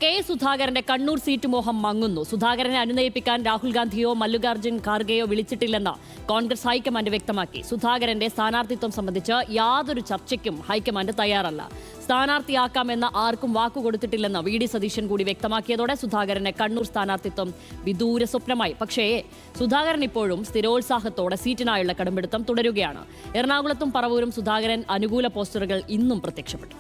K സുധാകരന്റെ Kannur seat മോഹം മങ്ങുന്നു. സുധാകരനെ അനുനയിപ്പിക്കാൻ രാഹുൽ ഗാന്ധിയോ മല്ലികാർജ്ജുൻ ഖാർഗെയോ വിളിച്ചിട്ടില്ലെന്ന് കോൺഗ്രസ് ഹൈക്കമാൻഡ് വ്യക്തമാക്കി. സുധാകരന്റെ സ്ഥാനാർത്ഥിത്വം സംബന്ധിച്ച് യാതൊരു ചർച്ചയ്ക്കും ഹൈക്കമാൻഡ് തയ്യാറല്ല. സ്ഥാനാർത്ഥിയാക്കാമെന്ന് ആർക്കും വാക്കുകൊടുത്തിട്ടില്ലെന്ന് വി ഡി സതീശൻ കൂടി വ്യക്തമാക്കിയതോടെ സുധാകരന് കണ്ണൂർ സ്ഥാനാർത്ഥിത്വം വിദൂര സ്വപ്നമായി. പക്ഷേ സുധാകരൻ ഇപ്പോഴും സ്ഥിരോത്സാഹത്തോടെ സീറ്റിനായുള്ള കടുംപിടുത്തം തുടരുകയാണ്. എറണാകുളത്തും പറവൂരും സുധാകരൻ അനുകൂല പോസ്റ്ററുകൾ ഇന്നും പ്രത്യക്ഷപ്പെട്ടു.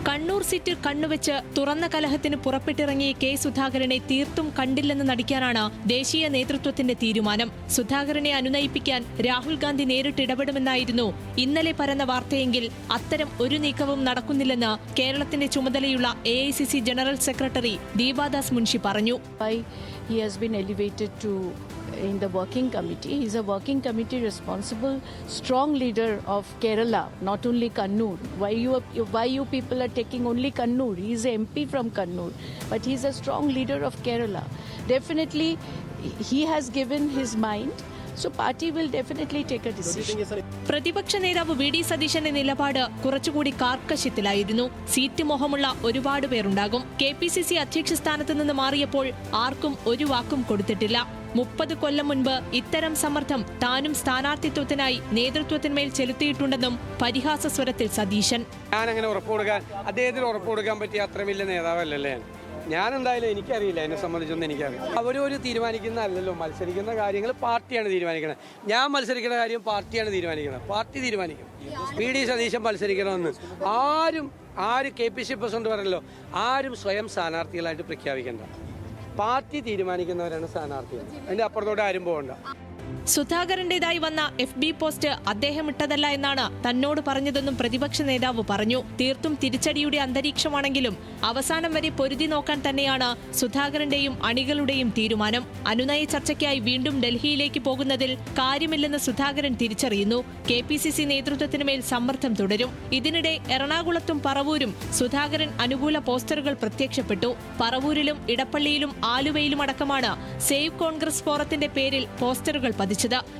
കണ്ണൂർ സീറ്റിൽ കണ്ണുവെച്ച് തുറന്ന കലഹത്തിന് പുറപ്പെട്ടിറങ്ങിയ കെ സുധാകരനെ തീർത്തും കണ്ടില്ലെന്ന് നടിക്കാനാണ് ദേശീയ നേതൃത്വത്തിന്റെ തീരുമാനം. സുധാകരനെ അനുനയിപ്പിക്കാൻ രാഹുൽ ഗാന്ധി നേരിട്ട് ഇടപെടുമെന്നായിരുന്നു ഇന്നലെ പരന്ന വാർത്തയെങ്കിൽ അത്തരം ഒരു നീക്കവും നടക്കുന്നില്ലെന്ന് കേരളത്തിന്റെ ചുമതലയുള്ള AICC general secretary Deepa Das Munshi പറഞ്ഞു. He has been elevated to in the working committee. He's a working committee responsible, strong leader of Kerala, not only Kannur. Why you people are taking only Kannur? He's a MP from Kannur, but he's a strong leader of Kerala. Definitely, he has given his mind. So party will definitely take a decision. പ്രതിപക്ഷ നേതാവ് V D സതീശന്റെ നിലപാട് കുറച്ചുകൂടി കാർക്കശ്യത്തിലായിരുന്നു. Seat മോഹമുള്ള ഒരുപാട് പേരുണ്ടാകും. KPCC അധ്യക്ഷ സ്ഥാനത്ത് നിന്ന് മാറിയപ്പോൾ ആർക്കും ഒരു വാക്കും കൊടുത്തിട്ടില്ല. 30 കൊല്ലം മുൻപ് ഇത്തരം സമ്മർദ്ദം താനും സ്ഥാനാർത്ഥിത്വത്തിനായി നേതൃത്വത്തിന്മേൽ ചെലുത്തിയിട്ടുണ്ടെന്നും പരിഹാസ സ്വരത്തിൽ സതീശൻ. ഞാനങ്ങനെ അദ്ദേഹത്തിന് ഉറപ്പ് കൊടുക്കാൻ പറ്റിയ അത്ര വലിയ നേതാവല്ലല്ലേ ഞാൻ. എന്തായാലും എനിക്കറിയില്ല, എന്നെ സംബന്ധിച്ചൊന്നും എനിക്കറിയില്ല. അവരൊരു തീരുമാനിക്കുന്നതല്ലല്ലോ, മത്സരിക്കുന്ന കാര്യങ്ങൾ പാർട്ടിയാണ് തീരുമാനിക്കുന്നത്. ഞാൻ മത്സരിക്കുന്ന കാര്യം പാർട്ടിയാണ് തീരുമാനിക്കുന്നത്. പാർട്ടി തീരുമാനിക്കും. വി ഡി സതീശൻ മത്സരിക്കണമെന്ന് ആര് KPCC പ്രസിഡന്റ് പറഞ്ഞല്ലോ, ആരും സ്വയം സ്ഥാനാർത്ഥികളായിട്ട് പ്രഖ്യാപിക്കേണ്ട. പാർട്ടി തീരുമാനിക്കുന്നവരാണ് സ്ഥാനാർത്ഥികൾ. അതിന്റെ അപ്പുറത്തോടെ ആരും പോകണ്ട. സുധാകരന്റേതായി വന്ന FB പോസ്റ്റ് അദ്ദേഹം ഇട്ടതല്ല എന്നാണ് തന്നോട് പറഞ്ഞതെന്നും പ്രതിപക്ഷ നേതാവ് പറഞ്ഞു. തീർത്തും തിരിച്ചടിയുടെ അന്തരീക്ഷമാണെങ്കിലും അവസാനം വരെ പൊരുതി നോക്കാൻ തന്നെയാണ് സുധാകരന്റെയും അണികളുടെയും തീരുമാനം. അനുനയ ചർച്ചയ്ക്കായി വീണ്ടും ഡൽഹിയിലേക്ക് പോകുന്നതിൽ കാര്യമില്ലെന്ന് സുധാകരൻ തിരിച്ചറിയുന്നു. KPCC നേതൃത്വത്തിന് മേൽ സമ്മർദ്ദം തുടരും. ഇതിനിടെ എറണാകുളത്തും പറവൂരും സുധാകരൻ അനുകൂല പോസ്റ്ററുകൾ പ്രത്യക്ഷപ്പെട്ടു. പറവൂരിലും ഇടപ്പള്ളിയിലും ആലുവയിലും അടക്കമാണ് സേവ് കോൺഗ്രസ് ഫോറത്തിന്റെ പേരിൽ പോസ്റ്ററുകൾ പതിച്ചത്.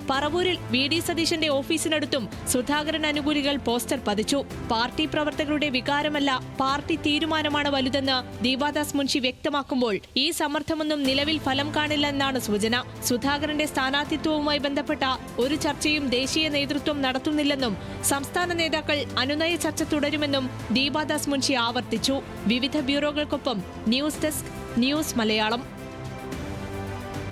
പറവൂരിൽ വി ഡി സതീശന്റെ ഓഫീസിനടുത്തും സുധാകരൻ അനുകൂലികൾ പോസ്റ്റർ പതിച്ചു. പാർട്ടി പ്രവർത്തകരുടെ വികാരമല്ല, പാർട്ടി തീരുമാനമാണ് വലുതെന്ന് ദീപാദാസ് മുൻഷി വ്യക്തമാക്കുമ്പോൾ ഈ സമ്മർദ്ദമൊന്നും നിലവിൽ ഫലം കാണില്ലെന്നാണ് സൂചന. സുധാകരന്റെ സ്ഥാനാർത്ഥിത്വവുമായി ബന്ധപ്പെട്ട ഒരു ചർച്ചയും ദേശീയ നേതൃത്വം നടത്തുന്നില്ലെന്നും സംസ്ഥാന നേതാക്കൾ അനുനയ ചർച്ച തുടരുമെന്നും ദീപാദാസ് മുൻഷി ആവർത്തിച്ചു. വിവിധ ബ്യൂറോകൾക്കൊപ്പം ന്യൂസ് ഡെസ്ക്, ന്യൂസ് മലയാളം.